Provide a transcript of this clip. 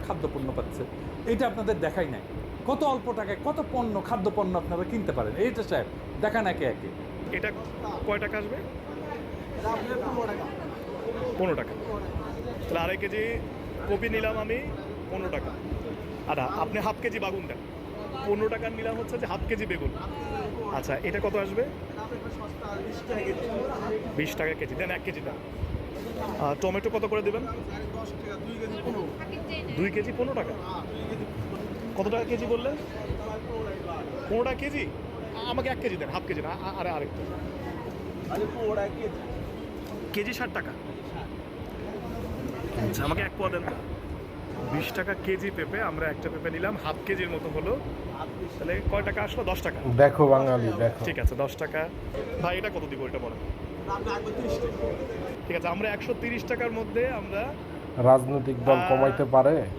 খাদ্যপণ্য পাচ্ছে, এটা আপনাদের দেখাই নাই। কত অল্প টাকায় কত পণ্য খাদ্যপণ্য আপনারা কিনতে পারেন, এইটা সাহেব দেখান একে একে। এটা কয় টাকা আসবে? 15 টাকা। তাহলে আড়াই কেজি কপি নিলাম আমি 15 টাকা। আচ্ছা, আপনি হাফ কেজি বাগুন দেন। 15 টাকার নিলাম হচ্ছে যে হাফ কেজি বেগুন। আচ্ছা, এটা কত আসবে? 20 টাকা কেজি দেন, 1 কেজি দেন। টমেটো কত করে দেবেন? 2 কেজি 15 টাকা। কত টাকা কেজি বললেন? 15 টাকা কেজি। আমাকে 1 কেজি দেন, হাফ কেজি না, আরেকটা কেজি 60 টাকা। আচ্ছা, আমাকে 1 পোয়া দেন তো। 20 টাকা কেজি পেঁপে, আমরা একটা পেঁপে নিলাম, হাফ কেজির মতো হলো। তাহলে কয় টাকা আসলো? 10 টাকা। দেখো বাঙালি দেখো। ঠিক আছে, 10 টাকা। ভাই এটা কত দিব, এটা বলেন। ঠিক আছে, আমরা 130 টাকার মধ্যে আমরা রাজনৈতিক দল কমাইতে পারে?